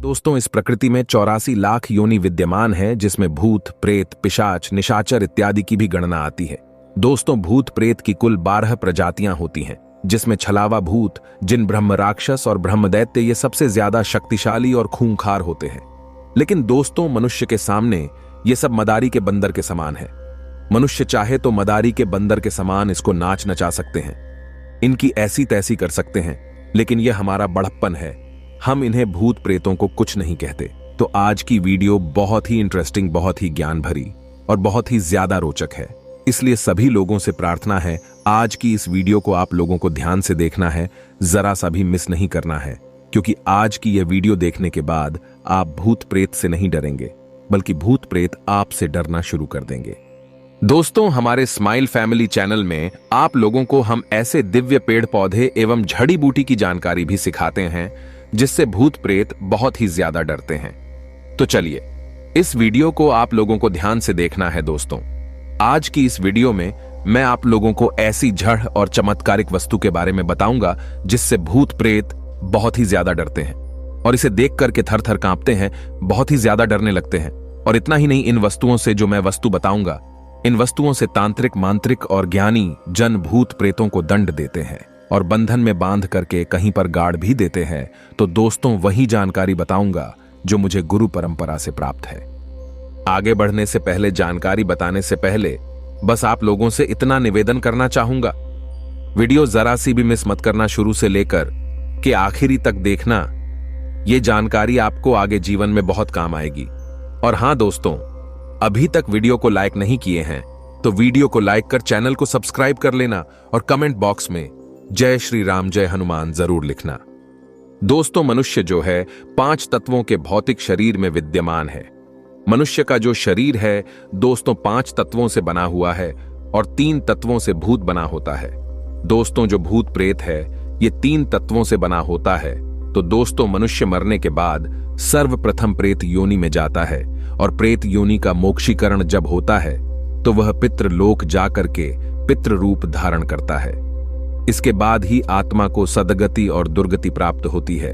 दोस्तों, इस प्रकृति में 84 लाख योनि विद्यमान है, जिसमें भूत, प्रेत, पिशाच, निशाचर इत्यादि की भी गणना आती है। दोस्तों, भूत प्रेत की कुल 12 प्रजातियां होती हैं, जिसमें छलावा भूत, जिन, ब्रह्म राक्षस और ब्रह्म दैत्य ये सबसे ज्यादा शक्तिशाली और खूंखार होते हैं। लेकिन दोस्तों, मनुष्य के सामने ये सब मदारी के बंदर के समान है। मनुष्य चाहे तो मदारी के बंदर के समान इसको नाच नचा सकते हैं, इनकी ऐसी तैसी कर सकते हैं, लेकिन यह हमारा बड़प्पन है। हम इन्हें भूत प्रेतों को कुछ नहीं कहते। तो आज की वीडियो बहुत ही इंटरेस्टिंग, बहुत ही ज्ञान भरी और बहुत ही ज्यादा रोचक है। इसलिए सभी लोगों से प्रार्थना है, आज की इस वीडियो को आप लोगों को ध्यान से देखना है, जरा सा भी मिस नहीं करना है, क्योंकि आज की यह वीडियो देखने के बाद आप भूत प्रेत से नहीं डरेंगे, बल्कि भूत प्रेत आपसे डरना शुरू कर देंगे। दोस्तों, हमारे स्माइल फैमिली चैनल में आप लोगों को हम ऐसे दिव्य पेड़ पौधे एवं जड़ी बूटी की जानकारी भी सिखाते हैं, जिससे भूत प्रेत बहुत ही ज्यादा डरते हैं। तो चलिए, इस वीडियो को आप लोगों को ध्यान से देखना है। दोस्तों, आज की इस वीडियो में मैं आप लोगों को ऐसी जड़ और चमत्कारिक वस्तु के बारे में बताऊंगा, जिससे भूत प्रेत बहुत ही ज्यादा डरते हैं और इसे देख करके थर थर कांपते हैं, बहुत ही ज्यादा डरने लगते हैं। और इतना ही नहीं, इन वस्तुओं से जो मैं वस्तु बताऊंगा, इन वस्तुओं से तांत्रिक, मांत्रिक और ज्ञानी जन भूत प्रेतों को दंड देते हैं और बंधन में बांध करके कहीं पर गाड़ भी देते हैं। तो दोस्तों, वही जानकारी बताऊंगा जो मुझे गुरु परंपरा से प्राप्त है। आगे बढ़ने से पहले, जानकारी बताने से पहले बस आप लोगों से इतना निवेदन करना चाहूंगा, वीडियो जरा सी भी मिस मत करना, शुरू से लेकर के आखिरी तक देखना। यह जानकारी आपको आगे जीवन में बहुत काम आएगी। और हां दोस्तों, अभी तक वीडियो को लाइक नहीं किए हैं तो वीडियो को लाइक कर चैनल को सब्सक्राइब कर लेना और कमेंट बॉक्स में जय श्री राम, जय हनुमान जरूर लिखना। दोस्तों, मनुष्य जो है 5 तत्वों के भौतिक शरीर में विद्यमान है। मनुष्य का जो शरीर है दोस्तों 5 तत्वों से बना हुआ है और 3 तत्वों से भूत बना होता है। दोस्तों, जो भूत प्रेत है ये 3 तत्वों से बना होता है। तो दोस्तों, मनुष्य मरने के बाद सर्वप्रथम प्रेत योनि में जाता है और प्रेत योनि का मोक्षीकरण जब होता है तो वह पितृलोक जाकर के पितृ रूप धारण करता है। इसके बाद ही आत्मा को सदगति और दुर्गति प्राप्त होती है।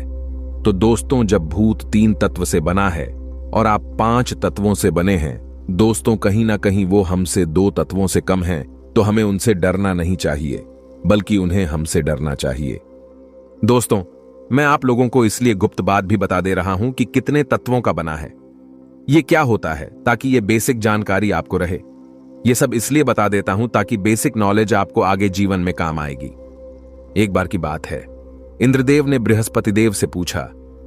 तो दोस्तों, जब भूत 3 तत्व से बना है और आप 5 तत्वों से बने हैं, दोस्तों कहीं ना कहीं वो हमसे 2 तत्वों से कम हैं, तो हमें उनसे डरना नहीं चाहिए, बल्कि उन्हें हमसे डरना चाहिए। दोस्तों, मैं आप लोगों को इसलिए गुप्त बात भी बता दे रहा हूं कि कितने तत्वों का बना है, ये क्या होता है, ताकि ये बेसिक जानकारी आपको रहे। ये सब इसलिए बता देता हूं ताकि बेसिक नॉलेज आपको आगे जीवन में काम आएगी। एक बार की बात है, इंद्रदेव ने बृहस्पति देव से पूछा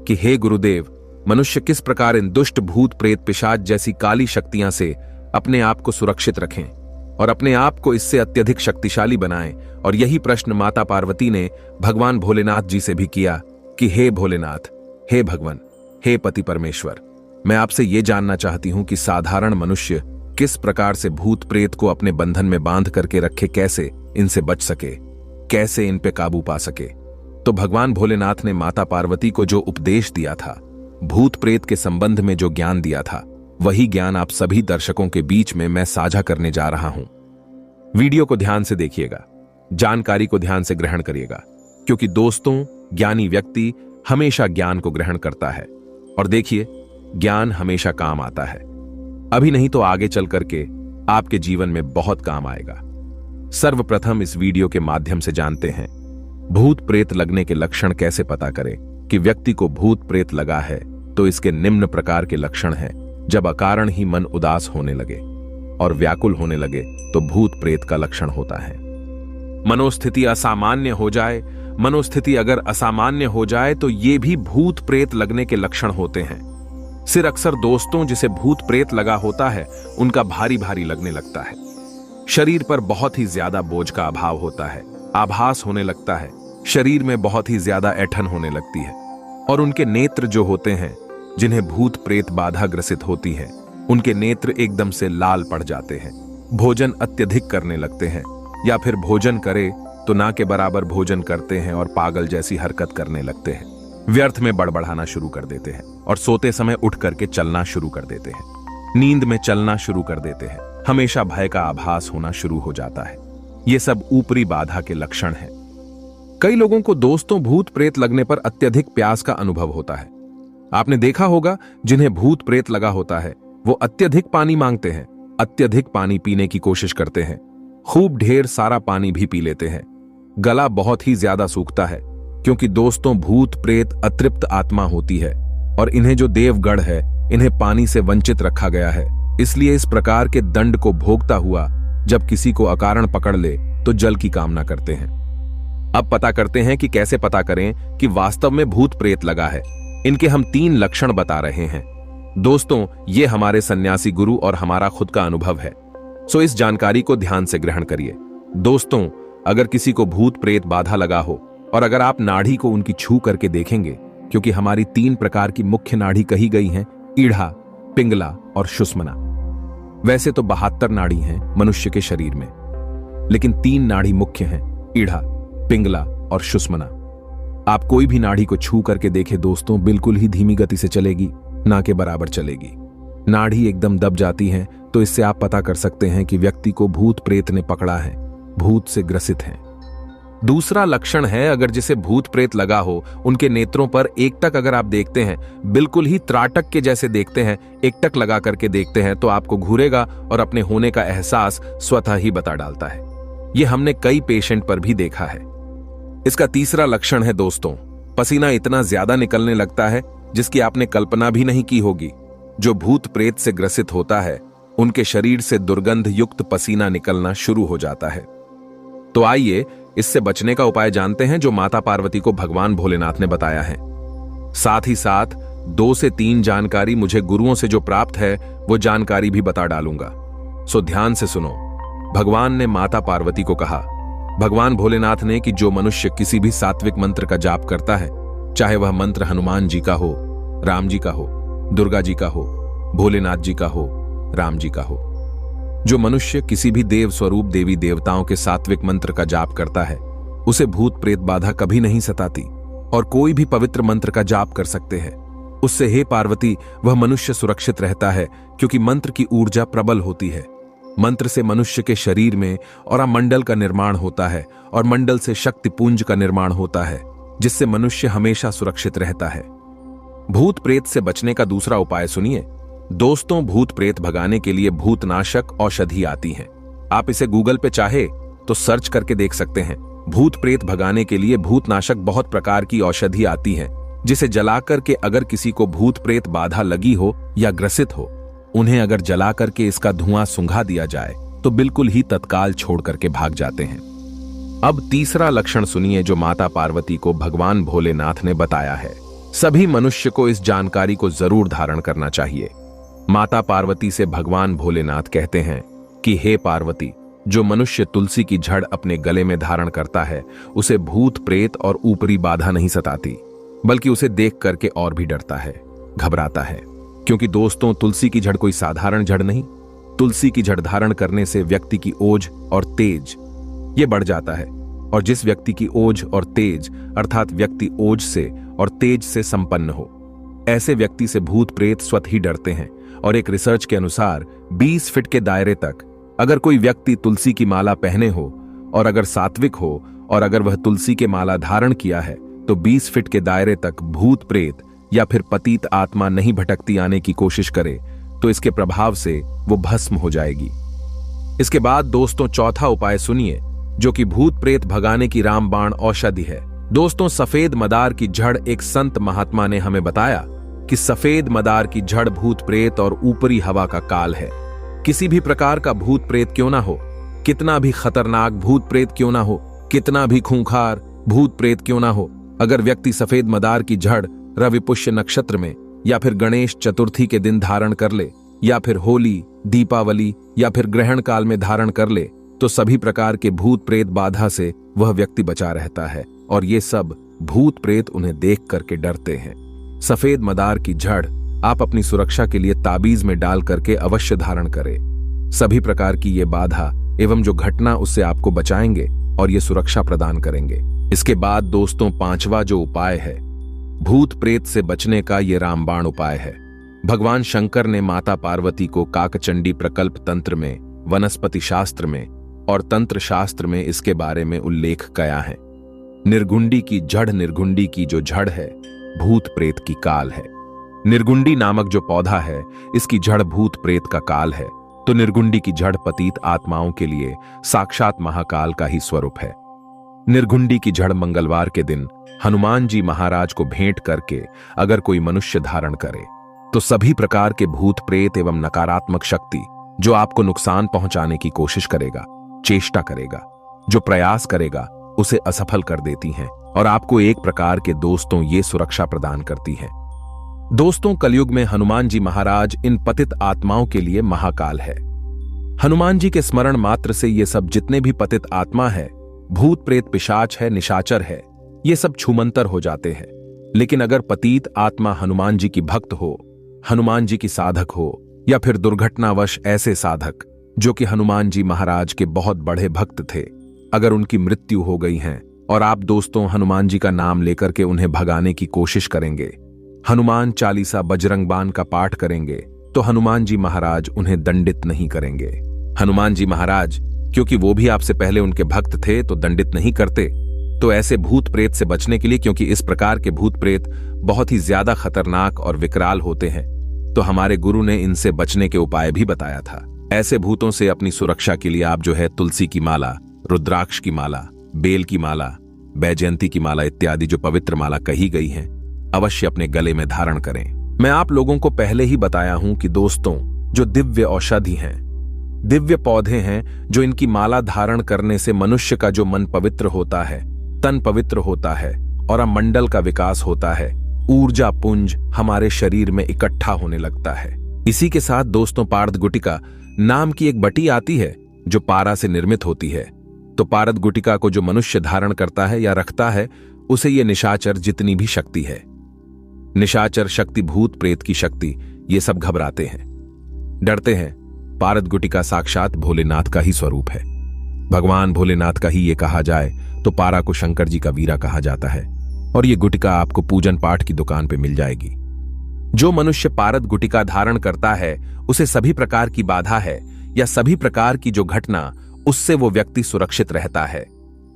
कि हे गुरुदेव, मनुष्य किस प्रकार इन दुष्ट भूत प्रेत पिशाच जैसी काली शक्तियां से अपने आप को सुरक्षित रखें और अपने आप को इससे अत्यधिक शक्तिशाली बनाएं। और यही प्रश्न माता पार्वती ने भगवान भोलेनाथ जी से भी किया कि हे भोलेनाथ, हे भगवान, हे पति परमेश्वर, मैं आपसे यह जानना चाहती हूं कि साधारण मनुष्य किस प्रकार से भूत प्रेत को अपने बंधन में बांध करके रखे, कैसे इनसे बच सके, कैसे इन पे काबू पा सके। तो भगवान भोलेनाथ ने माता पार्वती को जो उपदेश दिया था, भूत प्रेत के संबंध में जो ज्ञान दिया था, वही ज्ञान आप सभी दर्शकों के बीच में मैं साझा करने जा रहा हूं। वीडियो को ध्यान से देखिएगा, जानकारी को ध्यान से ग्रहण करिएगा, क्योंकि दोस्तों, ज्ञानी व्यक्ति हमेशा ज्ञान को ग्रहण करता है। और देखिए, ज्ञान हमेशा काम आता है, अभी नहीं तो आगे चल करके आपके जीवन में बहुत काम आएगा। सर्वप्रथम इस वीडियो के माध्यम से जानते हैं भूत प्रेत लगने के लक्षण कैसे पता करें कि व्यक्ति को भूत प्रेत लगा है। तो इसके निम्न प्रकार के लक्षण हैं। जब अकारण ही मन उदास होने लगे और व्याकुल होने लगे तो भूत प्रेत का लक्षण होता है। मनोस्थिति असामान्य हो जाए, मनोस्थिति अगर असामान्य हो जाए तो ये भी भूत प्रेत लगने के लक्षण होते हैं। सिर अक्सर दोस्तों जिसे भूत प्रेत लगा होता है उनका भारी भारी लगने लगता है। शरीर पर बहुत ही ज्यादा बोझ का अभाव होता है, आभास होने लगता है, शरीर में बहुत ही ज्यादा ऐंठन होने लगती है। और उनके नेत्र जो होते हैं, जिन्हें भूत प्रेत बाधा ग्रसित होती है, उनके नेत्र एकदम से लाल पड़ जाते हैं। भोजन अत्यधिक करने लगते हैं, या फिर भोजन करे तो ना के बराबर भोजन करते हैं और पागल जैसी हरकत करने लगते हैं। व्यर्थ में बड़बड़ाना शुरू कर देते हैं और सोते समय उठ करके चलना शुरू कर देते हैं। नींद में चलना शुरू कर देते हैं। हमेशा भय का आभास होना शुरू हो जाता है। ये सब ऊपरी बाधा के लक्षण हैं। कई लोगों को दोस्तों भूत प्रेत लगने पर अत्यधिक प्यास का अनुभव होता है। आपने देखा होगा जिन्हें भूत प्रेत लगा होता है वो अत्यधिक पानी मांगते हैं, अत्यधिक पानी पीने की कोशिश करते हैं, खूब ढेर सारा पानी भी पी लेते हैं। गला बहुत ही ज्यादा सूखता है क्योंकि दोस्तों भूत प्रेत अतृप्त आत्मा होती है और इन्हें जो देवगढ़ है इन्हें पानी से वंचित रखा गया है। इसलिए इस प्रकार के दंड को भोगता हुआ जब किसी को अकारण पकड़ ले तो जल की कामना करते हैं। अब पता करते हैं कि कैसे पता करें कि वास्तव में भूत प्रेत लगा है। इनके हम 3 लक्षण बता रहे हैं। दोस्तों ये हमारे सन्यासी गुरु और हमारा खुद का अनुभव है, सो इस जानकारी को ध्यान से ग्रहण करिए। दोस्तों अगर किसी को भूत प्रेत बाधा लगा हो और अगर आप नाड़ी को उनकी छू करके देखेंगे, क्योंकि हमारी 3 प्रकार की मुख्य नाड़ी कही गई हैं, ईढ़ा, पिंगला और सुषुम्ना। वैसे तो 72 नाड़ी हैं मनुष्य के शरीर में, लेकिन 3 नाड़ी मुख्य हैं, ईढ़ा, पिंगला और सुषुम्ना। आप कोई भी नाड़ी को छू करके देखें दोस्तों, बिल्कुल ही धीमी गति से चलेगी, ना के बराबर चलेगी। नाड़ी एकदम दब जाती है, तो इससे आप पता कर सकते हैं कि व्यक्ति को भूत प्रेत ने पकड़ा है, भूत से ग्रसित है। दूसरा लक्षण है, अगर जिसे भूत प्रेत लगा हो उनके नेत्रों पर एकटक अगर आप देखते हैं, बिल्कुल ही त्राटक के जैसे देखते हैं, एकटक लगा करके देखते हैं, तो आपको घूरेगा और अपने होने का एहसास स्वतः ही बता डालता है। यह हमने कई पेशेंट पर भी देखा है। इसका तीसरा लक्षण है दोस्तों, पसीना इतना ज्यादा निकलने लगता है जिसकी आपने कल्पना भी नहीं की होगी। जो भूत प्रेत से ग्रसित होता है उनके शरीर से दुर्गंध युक्त पसीना निकलना शुरू हो जाता है। तो आइए इससे बचने का उपाय जानते हैं जो माता पार्वती को भगवान भोलेनाथ ने बताया है। साथ ही साथ 2 से 3 जानकारी मुझे गुरुओं से जो प्राप्त है वो जानकारी भी बता डालूंगा, सो ध्यान से सुनो। भगवान ने माता पार्वती को कहा, भगवान भोलेनाथ ने, कि जो मनुष्य किसी भी सात्विक मंत्र का जाप करता है, चाहे वह मंत्र हनुमान जी का हो, राम जी का हो, दुर्गा जी का हो, भोलेनाथ जी का हो, राम जी का हो, जो मनुष्य किसी भी देव स्वरूप देवी देवताओं के सात्विक मंत्र का जाप करता है उसे भूत प्रेत बाधा कभी नहीं सताती और कोई भी पवित्र मंत्र का जाप कर सकते हैं। उससे हे पार्वती वह मनुष्य सुरक्षित रहता है, क्योंकि मंत्र की ऊर्जा प्रबल होती है। मंत्र से मनुष्य के शरीर में और मंडल का निर्माण होता है और मंडल से शक्ति पुंज का निर्माण होता है, जिससे मनुष्य हमेशा सुरक्षित रहता है। भूत प्रेत से बचने का दूसरा उपाय सुनिए दोस्तों। भूत प्रेत भगाने के लिए भूतनाशक औषधि आती हैं। आप इसे गूगल पे चाहे तो सर्च करके देख सकते हैं। भूत प्रेत भगाने के लिए भूतनाशक बहुत प्रकार की औषधि आती हैं, जिसे जलाकर के अगर किसी को भूत प्रेत बाधा लगी हो या ग्रसित हो, उन्हें अगर जलाकर के इसका धुआं सुंघा दिया जाए तो बिल्कुल ही तत्काल छोड़ करके भाग जाते हैं। अब तीसरा लक्षण सुनिए जो माता पार्वती को भगवान भोलेनाथ ने बताया है। सभी मनुष्य को इस जानकारी को जरूर धारण करना चाहिए। माता पार्वती से भगवान भोलेनाथ कहते हैं कि हे पार्वती, जो मनुष्य तुलसी की जड़ अपने गले में धारण करता है उसे भूत प्रेत और ऊपरी बाधा नहीं सताती, बल्कि उसे देख करके और भी डरता है, घबराता है। क्योंकि दोस्तों तुलसी की जड़ कोई साधारण जड़ नहीं। तुलसी की जड़ धारण करने से व्यक्ति की ओज और तेज ये बढ़ जाता है, और जिस व्यक्ति की ओज और तेज अर्थात व्यक्ति ओज से और तेज से संपन्न हो, ऐसे व्यक्ति से भूत प्रेत स्वतः ही डरते हैं। और एक रिसर्च के अनुसार 20 फीट के दायरे तक अगर कोई व्यक्ति तुलसी की माला पहने हो और अगर सात्विक हो और अगर वह तुलसी के माला धारण किया है तो 20 फीट के दायरे तक भूत प्रेत या फिर पतित आत्मा नहीं भटकती आने की कोशिश करे तो इसके प्रभाव से वो भस्म हो जाएगी। इसके बाद दोस्तों चौथा उपाय सुनिए जो कि भूत प्रेत भगाने की रामबाण औषधि है। दोस्तों सफेद मदार की जड़, एक संत महात्मा ने हमें बताया कि सफेद मदार की जड़ भूत प्रेत और ऊपरी हवा का काल है। किसी भी प्रकार का भूत प्रेत क्यों ना हो, कितना भी खतरनाक भूत प्रेत क्यों ना हो, कितना भी खूंखार भूत प्रेत क्यों ना हो, अगर व्यक्ति सफेद मदार की जड़ रवि पुष्य नक्षत्र में या फिर गणेश चतुर्थी के दिन धारण कर ले या फिर होली, दीपावली या फिर ग्रहण काल में धारण कर ले तो सभी प्रकार के भूत प्रेत बाधा से वह व्यक्ति बचा रहता है। और ये सब भूत प्रेत उन्हें देख करके डरते हैं। सफेद मदार की जड़ आप अपनी सुरक्षा के लिए ताबीज में डाल करके अवश्य धारण करें। सभी प्रकार की ये बाधा एवं जो घटना उससे आपको बचाएंगे और ये सुरक्षा प्रदान करेंगे। इसके बाद दोस्तों पांचवा जो उपाय है भूत प्रेत से बचने का, ये रामबाण उपाय है। भगवान शंकर ने माता पार्वती को काकचंडी प्रकल्प तंत्र में, वनस्पति शास्त्र में और तंत्र शास्त्र में इसके बारे में उल्लेख किया है। निर्गुंडी की जड़, निर्गुंडी की जो जड़ है भूत प्रेत की काल है। निर्गुंडी नामक जो पौधा है, इसकी जड़ भूत प्रेत का काल है, तो निर्गुंडी की जड़ पतित आत्माओं के लिए साक्षात महाकाल का ही स्वरूप है। निर्गुंडी की जड़ मंगलवार के दिन हनुमान जी महाराज को भेंट करके अगर कोई मनुष्य धारण करे तो सभी प्रकार के भूत प्रेत एवं नकारात्मक शक्ति जो आपको नुकसान पहुंचाने की कोशिश करेगा, चेष्टा करेगा, जो प्रयास करेगा, उसे असफल कर देती हैं और आपको एक प्रकार के दोस्तों ये सुरक्षा प्रदान करती हैं। दोस्तों, कलयुग में हनुमान जी महाराज इन पतित आत्माओं के लिए महाकाल है। हनुमान जी के स्मरण मात्र से ये सब जितने भी पतित आत्मा है, भूत प्रेत पिशाच है, निशाचर है, ये सब छूमंतर हो जाते हैं। लेकिन अगर पतित आत्मा हनुमान जी की भक्त हो, हनुमान जी की साधक हो, या फिर दुर्घटनावश ऐसे साधक जो कि हनुमान जी महाराज के बहुत बड़े भक्त थे, अगर उनकी मृत्यु हो गई है और आप दोस्तों हनुमान जी का नाम लेकर के उन्हें भगाने की कोशिश करेंगे, हनुमान चालीसा बजरंग बाण का पाठ करेंगे, तो हनुमान जी महाराज उन्हें दंडित नहीं करेंगे। हनुमान जी महाराज, क्योंकि वो भी आपसे पहले उनके भक्त थे, तो दंडित नहीं करते। तो ऐसे भूत प्रेत से बचने के लिए, क्योंकि इस प्रकार के भूत प्रेत बहुत ही ज्यादा खतरनाक और विकराल होते हैं, तो हमारे गुरु ने इनसे बचने के उपाय भी बताया था। ऐसे भूतों से अपनी सुरक्षा के लिए आप जो है तुलसी की माला, रुद्राक्ष की माला, बेल की माला, बैजयंती की माला इत्यादि जो पवित्र माला कही गई हैं, अवश्य अपने गले में धारण करें। मैं आप लोगों को पहले ही बताया हूं कि दोस्तों, जो दिव्य औषधि हैं, दिव्य पौधे हैं, जो इनकी माला धारण करने से मनुष्य का जो मन पवित्र होता है, तन पवित्र होता है और मंडल का विकास होता है, ऊर्जा पुंज हमारे शरीर में इकट्ठा होने लगता है। इसी के साथ दोस्तों, पारद गुटिका नाम की एक बटी आती है जो पारा से निर्मित होती है। तो पारद गुटिका को जो मनुष्य धारण करता है या रखता है, उसे ये निशाचर जितनी भी शक्ति है, निशाचर शक्ति, भूत प्रेत की शक्ति, ये सब घबराते हैं, डरते हैं। पारद गुटिका साक्षात भोलेनाथ का ही स्वरूप है। भगवान भोलेनाथ का ही ये कहा जाए तो पारा को शंकर जी का वीरा कहा जाता है और ये गुटिका आपको पूजन पाठ की दुकान पे मिल जाएगी। जो मनुष्य पारद गुटिका धारण करता है, उसे सभी प्रकार की बाधा है या सभी प्रकार की जो घटना, उससे वो व्यक्ति सुरक्षित रहता है।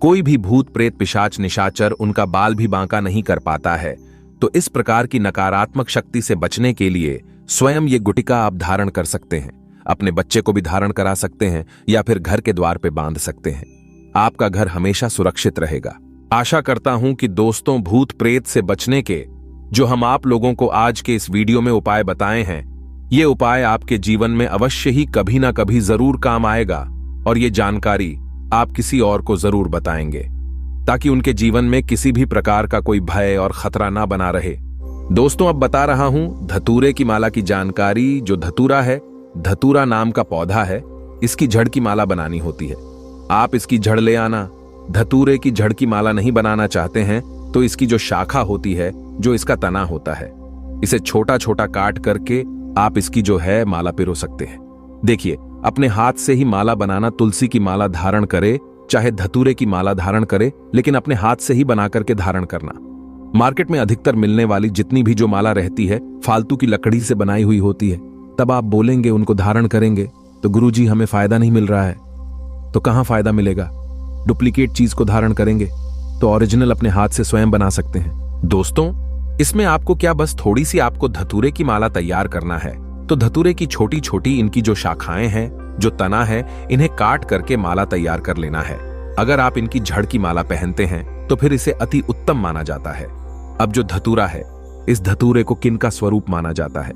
कोई भी भूत प्रेत पिशाच निशाचर उनका बाल भी बांका नहीं कर पाता है। तो इस प्रकार की नकारात्मक शक्ति से बचने के लिए स्वयं ये गुटिका आप धारण कर सकते हैं। अपने बच्चे को भी धारण करा सकते हैं या फिर घर के द्वार पे बांध सकते हैं। आपका घर हमेशा सुरक्षित रहेगा। आशा करता हूं कि दोस्तों, भूत प्रेत से बचने के जो हम आप लोगों को आज के इस वीडियो में उपाय बताए हैं, ये उपाय आपके जीवन में अवश्य ही कभी ना कभी जरूर काम आएगा और ये जानकारी आप किसी और को जरूर बताएंगे ताकि उनके जीवन में किसी भी प्रकार का कोई भय और खतरा ना बना रहे। दोस्तों, अब बता रहा हूं धतूरे की माला की जानकारी। जो धतूरा है, धतूरा नाम का पौधा है, इसकी जड़ की माला बनानी होती है। आप इसकी जड़ ले आना। धतूरे की जड़ की माला नहीं बनाना चाहते हैं तो इसकी जो शाखा होती है, जो इसका तना होता है, इसे छोटा छोटा काट करके आप इसकी जो है माला पिरो सकते हैं। देखिए, अपने हाथ से ही माला बनाना। तुलसी की माला धारण करे, चाहे धतूरे की माला धारण करे, लेकिन अपने हाथ से ही बना करके धारण करना। मार्केट में अधिकतर मिलने वाली जितनी भी जो माला रहती है, फालतू की लकड़ी से बनाई हुई होती है। तब आप बोलेंगे, उनको धारण करेंगे तो गुरुजी हमें फायदा नहीं मिल रहा है। तो कहां फायदा मिलेगा? डुप्लीकेट चीज को धारण करेंगे तो ओरिजिनल अपने हाथ से स्वयं बना सकते हैं। दोस्तों, इसमें आपको क्या, बस थोड़ी सी आपको धतूरे की माला तैयार करना है। तो धतूरे की छोटी छोटी इनकी जो शाखाएं हैं, जो तना है, इन्हें काट करके माला तैयार कर लेना है। अगर आप इनकी जड़ की माला पहनते हैं तो फिर इसे अति उत्तम माना जाता है। अब जो धतूरा है, इस धतूरे को किन का स्वरूप माना जाता है?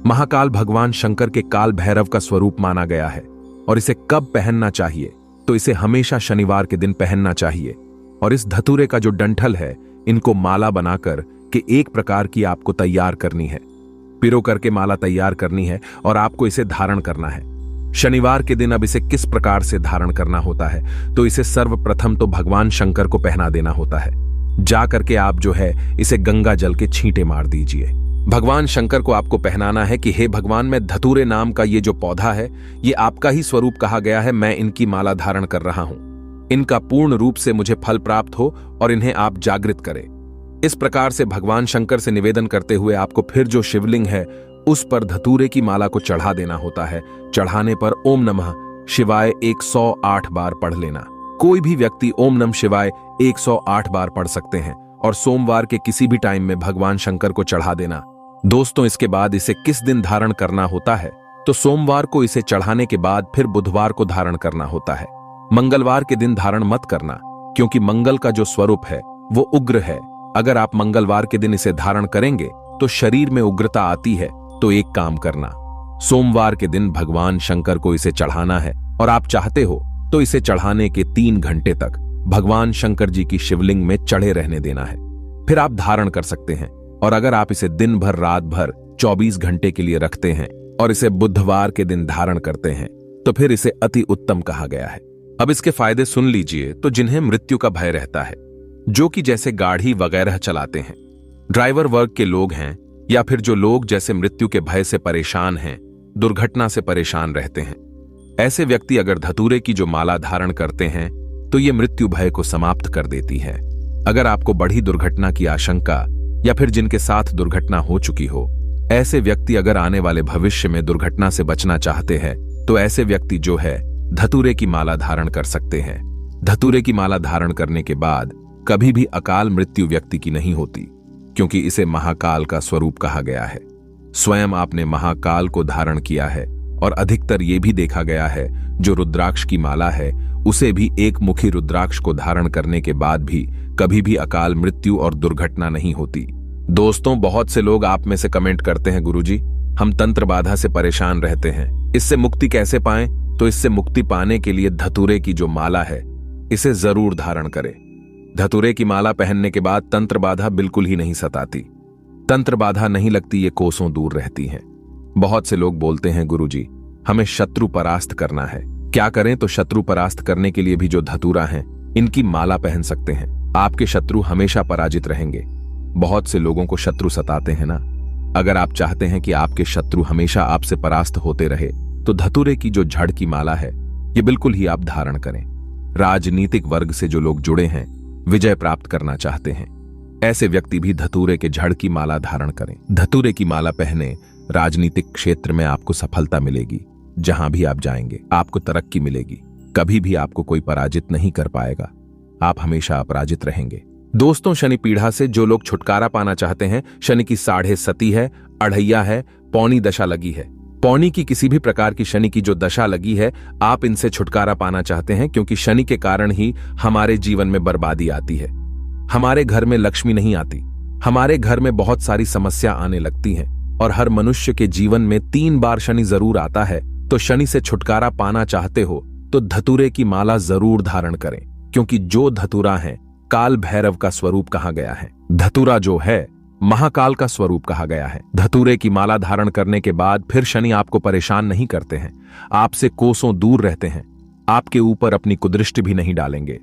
महाकाल भगवान शंकर के काल भैरव का स्वरूप माना गया है। और इसे कब पहनना चाहिए? तो इसे हमेशा शनिवार के दिन पहनना चाहिए। और इस धतूरे का जो डंठल है, इनको माला बनाकर के एक प्रकार की आपको तैयार करनी है, पिरो करके माला तैयार करनी है और आपको इसे धारण करना है शनिवार के दिन। अब इसे किस प्रकार से धारण करना होता है? तो इसे सर्वप्रथम तो भगवान शंकर को पहना देना होता है। जा करके आप जो है इसे गंगा जल के छींटे मार दीजिए। भगवान शंकर को आपको पहनाना है कि हे भगवान, मैं धतूरे नाम का ये जो पौधा है, ये आपका ही स्वरूप कहा गया है। मैं इनकी माला धारण कर रहा हूं। इनका पूर्ण रूप से मुझे फल प्राप्त हो और इन्हें आप जागृत करें। इस प्रकार से भगवान शंकर से निवेदन करते हुए आपको फिर जो शिवलिंग है, उस पर धतूरे की माला को चढ़ा देना होता है। चढ़ाने पर ओम नमः शिवाय 108 बार पढ़ लेना। कोई भी व्यक्ति ओम नमः शिवाय 108 बार पढ़ सकते हैं और सोमवार के किसी भी टाइम में भगवान शंकर को चढ़ा देना। दोस्तों, इसके बाद इसे किस दिन धारण करना होता है? तो सोमवार को इसे चढ़ाने के बाद फिर बुधवार को धारण करना होता है। मंगलवार के दिन धारण मत करना, क्योंकि मंगल का जो स्वरूप है वो उग्र है। अगर आप मंगलवार के दिन इसे धारण करेंगे तो शरीर में उग्रता आती है। तो एक काम करना, सोमवार के दिन भगवान शंकर को इसे चढ़ाना है, और आप चाहते हो तो इसे चढ़ाने के 3 घंटे तक भगवान शंकर जी की शिवलिंग में चढ़े रहने देना है। फिर आप धारण कर सकते हैं। और अगर आप इसे दिन भर रात भर 24 घंटे के लिए रखते हैं और इसे बुधवार के दिन धारण करते हैं तो फिर इसे अति उत्तम कहा गया है। अब इसके फायदे सुन लीजिए। तो जिन्हें मृत्यु का भय रहता है, जो कि जैसे गाड़ी वगैरह चलाते हैं, ड्राइवर वर्ग के लोग हैं, या फिर जो लोग जैसे मृत्यु के भय से परेशान हैं, दुर्घटना से परेशान रहते हैं, ऐसे व्यक्ति अगर धतूरे की जो माला धारण करते हैं तो ये मृत्यु भय को समाप्त कर देती है। अगर आपको बड़ी दुर्घटना की आशंका या फिर जिनके साथ दुर्घटना हो चुकी हो, ऐसे व्यक्ति अगर आने वाले भविष्य में दुर्घटना से बचना चाहते हैं तो ऐसे व्यक्ति जो है धतूरे की माला धारण कर सकते हैं। धतूरे की माला धारण करने के बाद कभी भी अकाल मृत्यु व्यक्ति की नहीं होती, क्योंकि इसे महाकाल का स्वरूप कहा गया है। स्वयं आपने महाकाल को धारण किया है, और अधिकतर यह भी देखा गया है जो रुद्राक्ष की माला है उसे भी एक मुखी रुद्राक्ष को धारण करने के बाद भी कभी भी अकाल मृत्यु और दुर्घटना नहीं होती। दोस्तों, बहुत से लोग आप में से कमेंट करते हैं, गुरुजी हम तंत्र बाधा से परेशान रहते हैं, इससे मुक्ति कैसे पाएं? तो इससे मुक्ति पाने के लिए धतूरे की जो माला है इसे जरूर धारण करें। धतूरे की माला पहनने के बाद तंत्र बाधा बिल्कुल ही नहीं सताती। तंत्र बाधा नहीं लगती, ये कोसों दूर रहती हैं। बहुत से लोग बोलते हैं, गुरुजी हमें शत्रु परास्त करना है, क्या करें? तो शत्रु परास्त करने के लिए भी जो धतूरा हैं इनकी माला पहन सकते हैं। आपके शत्रु हमेशा पराजित रहेंगे। बहुत से लोगों को शत्रु सताते हैं ना। अगर आप चाहते हैं कि आपके शत्रु हमेशा आपसे परास्त होते रहे तो धतूरे की जो झड़ की माला है ये बिल्कुल ही आप धारण करें। राजनीतिक वर्ग से जो लोग जुड़े हैं, विजय प्राप्त करना चाहते हैं, ऐसे व्यक्ति भी धतूरे के झड़ की माला धारण करें। धतूरे की माला पहने राजनीतिक क्षेत्र में आपको सफलता मिलेगी। जहां भी आप जाएंगे आपको तरक्की मिलेगी। कभी भी आपको कोई पराजित नहीं कर पाएगा। आप हमेशा अपराजित रहेंगे। दोस्तों, शनि पीढ़ा से जो लोग छुटकारा पाना चाहते हैं, शनि की 7.5 है, अढ़ैया है, पौनी दशा लगी है, पौनी की किसी भी प्रकार की शनि की जो दशा लगी है, आप इनसे छुटकारा पाना चाहते हैं, क्योंकि शनि के कारण ही हमारे जीवन में बर्बादी आती है। हमारे घर में लक्ष्मी नहीं आती, हमारे घर में बहुत सारी समस्या आने लगती हैं, और हर मनुष्य के जीवन में 3 बार शनि जरूर आता है। तो शनि से छुटकारा पाना चाहते हो तो धतूरे की माला जरूर धारण करें, क्योंकि जो धतूरा है काल भैरव का स्वरूप कहा गया है। धतूरा जो है महाकाल का स्वरूप कहा गया है। धतूरे की माला धारण करने के बाद फिर शनि आपको परेशान नहीं करते हैं, आपसे कोसों दूर रहते हैं, आपके ऊपर अपनी कुदृष्टि भी नहीं डालेंगे।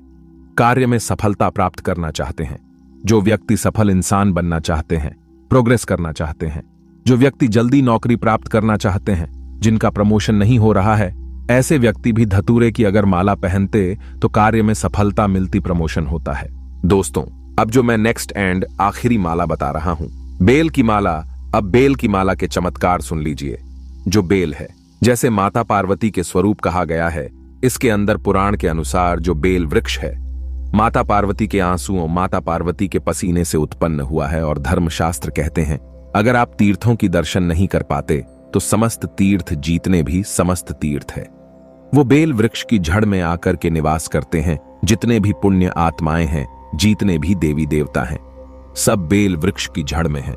कार्य में सफलता प्राप्त करना चाहते हैं, जो व्यक्ति सफल इंसान बनना चाहते हैं, प्रोग्रेस करना चाहते हैं, जो व्यक्ति जल्दी नौकरी प्राप्त करना चाहते हैं, जिनका प्रमोशन नहीं हो रहा है, ऐसे व्यक्ति भी धतूरे की अगर माला पहनते तो कार्य में सफलता मिलती, प्रमोशन होता है। दोस्तों, अब जो मैं नेक्स्ट एंड आखिरी माला बता रहा हूं, बेल की माला। अब बेल की माला के चमत्कार सुन लीजिए। जो बेल है, जैसे माता पार्वती के स्वरूप कहा गया है, इसके अंदर पुराण के अनुसार जो बेल वृक्ष है माता पार्वती के आंसुओं, माता पार्वती के पसीने से उत्पन्न हुआ है। और धर्मशास्त्र कहते हैं अगर आप तीर्थों की दर्शन नहीं कर पाते तो समस्त तीर्थ जीतने भी समस्त तीर्थ है। वो बेल वृक्ष की जड़ में आकर के निवास करते हैं। जितने भी पुण्य आत्माएं हैं, जीतने भी देवी देवता हैं, सब बेल वृक्ष की जड़ में हैं।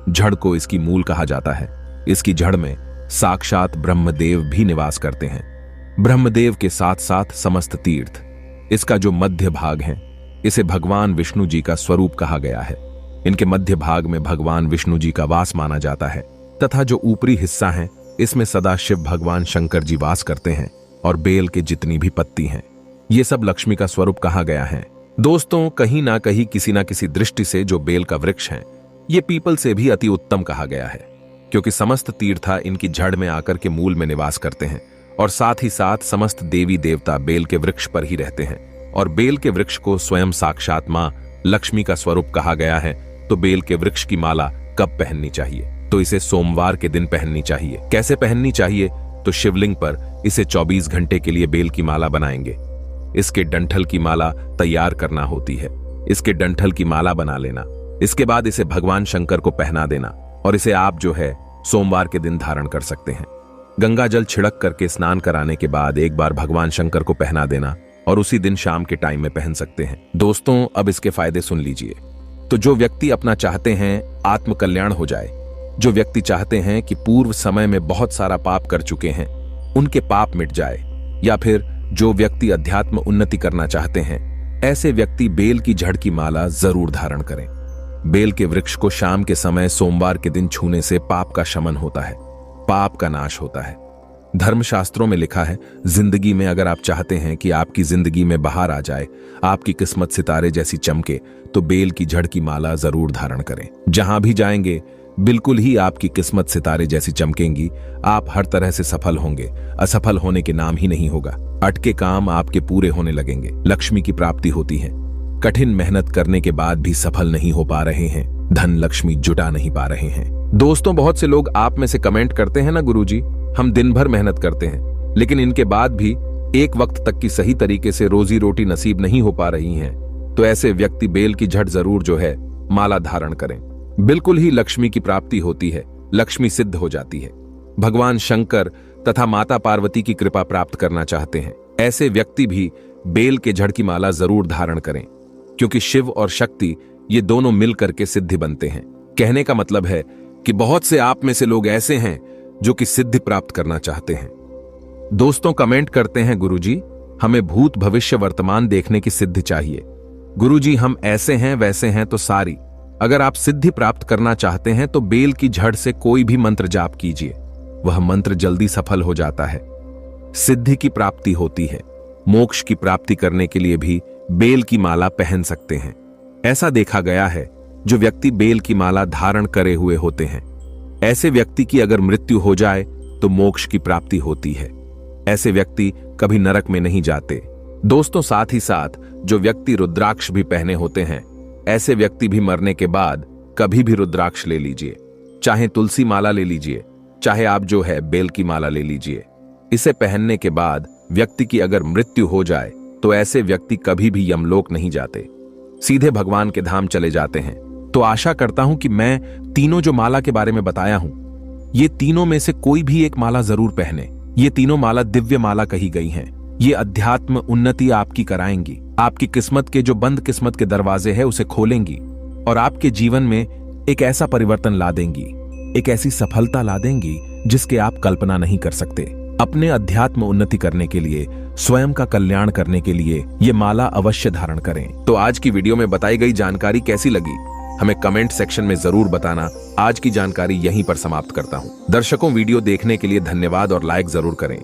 जड़ को इसकी मूल कहा जाता है। इसकी जड़ में साक्षात ब्रह्मदेव भी निवास करते हैं। ब्रह्मदेव के साथ साथ समस्त तीर्थ। इसका जो मध्य भाग है, इसे भगवान विष्णु जी का स्वरूप कहा गया है। इनके मध्य भाग में भगवान विष्णु जी का वास माना जाता है, तथा जो ऊपरी हिस्सा है इसमें सदा शिव भगवान शंकर जी वास करते हैं। और बेल के जितनी भी पत्ती हैं, ये सब लक्ष्मी का स्वरूप कहा गया है। दोस्तों, कहीं ना कहीं किसी ना किसी दृष्टि से जो बेल का वृक्ष है, ये पीपल से भी अति उत्तम कहा गया है, क्योंकि समस्त तीर्था इनकी जड़ में आकर के मूल में निवास करते हैं। और साथ ही साथ समस्त देवी देवता बेल के वृक्ष पर ही रहते हैं। और बेल के वृक्ष को स्वयं साक्षात मां लक्ष्मी का स्वरूप कहा गया है। तो बेल के वृक्ष की माला कब पहननी चाहिए? तो इसे सोमवार के दिन पहननी चाहिए। कैसे पहननी चाहिए? तो शिवलिंग पर इसे 24 घंटे के लिए बेल की माला बनाएंगे। इसके डंठल की माला तैयार करना होती है। इसके डंठल की माला बना लेना, इसके बाद इसे भगवान शंकर को पहना देना। और इसे आप जो है सोमवार के दिन धारण कर सकते हैं। गंगा जल छिड़क करके स्नान कराने के बाद एक बार भगवान शंकर को पहना देना और उसी दिन शाम के टाइम में पहन सकते हैं। दोस्तों, अब इसके फायदे सुन लीजिए। तो जो व्यक्ति अपना चाहते हैं आत्म कल्याण हो जाए, जो व्यक्ति चाहते हैं कि पूर्व समय में बहुत सारा पाप कर चुके हैं उनके पाप मिट जाए, या फिर जो व्यक्ति अध्यात्म उन्नति करना चाहते हैं, ऐसे व्यक्ति बेल की जड़ की माला जरूर धारण करें। बेल के वृक्ष को शाम के समय सोमवार के दिन छूने से पाप का शमन होता है, पाप का नाश होता है। धर्मशास्त्रों में लिखा है, जिंदगी में अगर आप चाहते हैं कि आपकी जिंदगी में बहार आ जाए, आपकी किस्मत सितारे जैसी चमके, तो बेल की जड़ की माला जरूर धारण करें। जहां भी जाएंगे बिल्कुल ही आपकी किस्मत सितारे जैसी चमकेंगी। आप हर तरह से सफल होंगे, असफल होने के नाम ही नहीं होगा। अटके काम आपके पूरे होने लगेंगे, लक्ष्मी की प्राप्ति होती है। कठिन मेहनत करने के बाद भी सफल नहीं हो पा रहे हैं, धन लक्ष्मी जुटा नहीं पा रहे हैं। दोस्तों, बहुत से लोग आप में से कमेंट करते हैं ना, गुरुजी हम दिन भर मेहनत करते हैं लेकिन इनके बाद भी एक वक्त तक की सही तरीके से रोजी रोटी नसीब नहीं हो पा रही है। तो ऐसे व्यक्ति बेल की जड़ जरूर जो है माला धारण करें। बिल्कुल ही लक्ष्मी की प्राप्ति होती है, लक्ष्मी सिद्ध हो जाती है। भगवान शंकर तथा माता पार्वती की कृपा प्राप्त करना चाहते हैं, ऐसे व्यक्ति भी बेल के जड़ की माला जरूर धारण करें, क्योंकि शिव और शक्ति ये दोनों मिलकर के सिद्धि बनते हैं। कहने का मतलब है कि बहुत से आप में से लोग ऐसे हैं जो कि सिद्धि प्राप्त करना चाहते हैं। दोस्तों, कमेंट करते हैं, गुरुजी हमें भूत भविष्य वर्तमान देखने की सिद्धि चाहिए। गुरुजी हम ऐसे हैं वैसे हैं तो सारी। अगर आप सिद्धि प्राप्त करना चाहते हैं तो बेल की जड़ से कोई भी मंत्र जाप कीजिए, वह मंत्र जल्दी सफल हो जाता है, सिद्धि की प्राप्ति होती है। मोक्ष की प्राप्ति करने के लिए भी बेल की माला पहन सकते हैं। ऐसा देखा गया है, जो व्यक्ति बेल की माला धारण करे हुए होते हैं, ऐसे व्यक्ति की अगर मृत्यु हो जाए तो मोक्ष की प्राप्ति होती है। ऐसे व्यक्ति कभी नरक में नहीं जाते। दोस्तों, साथ ही साथ जो व्यक्ति रुद्राक्ष भी पहने होते हैं, ऐसे व्यक्ति भी मरने के बाद कभी भी रुद्राक्ष ले लीजिए, चाहे तुलसी माला ले लीजिए, चाहे आप जो है बेल की माला ले लीजिए। इसे पहनने के बाद व्यक्ति की अगर मृत्यु हो जाए तो ऐसे व्यक्ति कभी भी यमलोक नहीं जाते, सीधे भगवान के धाम चले जाते हैं। तो आशा करता हूं कि मैं तीनों जो माला के बारे में बताया हूं, ये तीनों में से कोई भी एक माला जरूर पहने। ये तीनों माला दिव्य माला कही गई हैं। ये अध्यात्म उन्नति आपकी कराएंगी, आपकी किस्मत के जो बंद किस्मत के दरवाजे हैं उसे खोलेंगी और आपके जीवन में एक ऐसा परिवर्तन ला देंगी, एक ऐसी सफलता ला देंगी जिसके आप कल्पना नहीं कर सकते। अपने अध्यात्म उन्नति करने के लिए, स्वयं का कल्याण करने के लिए ये माला अवश्य धारण करें। तो आज की वीडियो में बताई गई जानकारी कैसी लगी हमें कमेंट सेक्शन में जरूर बताना। आज की जानकारी यहीं पर समाप्त करता हूं। दर्शकों, वीडियो देखने के लिए धन्यवाद और लाइक जरूर करें।